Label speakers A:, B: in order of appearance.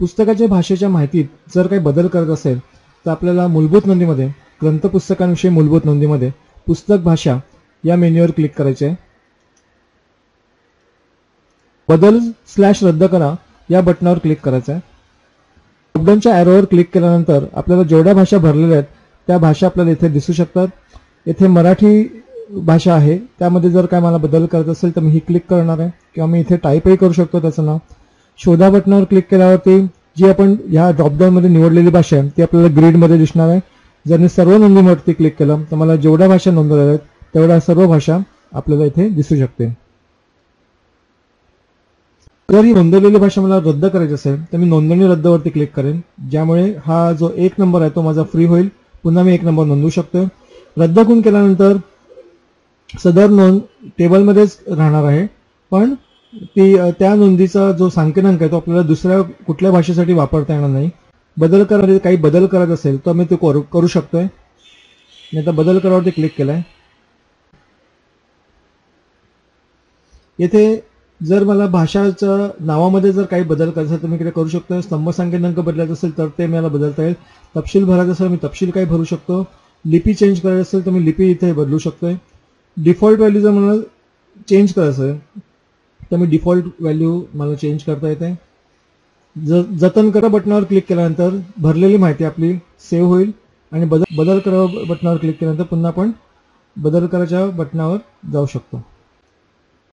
A: पुस्तकाच्या भाषेच्या माहितीत जर काही बदल करत असेल तर आपल्याला मूलभूत नोंदीमध्ये ग्रंथपुस्तकांविषयी मूलभूत नोंदीमध्ये पुस्तक भाषा या मेन्यूवर क्लिक करायचे आहे. बदल / रद्द करा या बटनावर क्लिक करायचं आहे. ड्रॉपडाऊनच्या एरोवर क्लिक केल्यानंतर आपल्याला जेवढ्या भाषा भरलेल्या आहेत त्या भाषा आपल्याला इथे दिसू शकतात. इथे मराठी भाषा आहे, त्यामध्ये जर काय मला बदल करायचा असेल तर मी ही क्लिक करणार आहे किंवा मी इथे टाईपही करू शकतो त्याचं नाव. शोधा बटनावर क्लिक केल्यावरती जी आपण ह्या ड्रॉपडाऊनमध्ये निवडलेली भाषा आहे ती आपल्याला ग्रीडमध्ये दिसणार आहे. जर मी सर्व नोंदींवरती क्लिक केलं तर मला जेवढ्या भाषा नोंदवलेल्या आहेत तेवढ्या सर्व भाषा आपल्याला इथे दिसू शकते. जर ही नोंदवलेली भाषा मला रद्द करायची असेल तर मी नोंदणी रद्दवरती क्लिक करेन, ज्यामुळे हा जो 1 नंबर आहे तो माझा फ्री होईल. पुन्हा मी 1 नंबर नोंदवू शकतो. रद्द करून केल्यानंतर सदर नोंद टेबलमध्येच राहणार आहे, पण त्या नोंदीचा जो संख्याक आहे तो आपल्याला दुसऱ्या कुठल्या भाषेसाठी वापरता येणार नाही. काही बदल करायचा असेल तर मी ते करू शकतोय. मी आता बदल करावरती क्लिक केलाय. येथे जर मला भाषाच्या नावामध्ये जर काही बदल करायचा असेल तर मी करू शकतो. स्तंभ संख्याक बदलायचा असेल तर ते मला बदलता येईल. तपशील भरायचा असेल मी तपशील काही भरू शकतो. लिपी चेंज करायची असेल तर मी लिपी इथे बदलू शकतोय. डिफॉल्ट व्हॅल्यू जर मला चेंज करायचं आहे तर मी डिफॉल्ट व्हॅल्यू मला चेंज करता येते. जतन करा बटनावर क्लिक केल्यानंतर भरलेली माहिती आपली सेव्ह होईल आणि बदल करा बटनावर क्लिक केल्यानंतर पुन्हा आपण बदल करायच्या बटनावर जाऊ शकतो.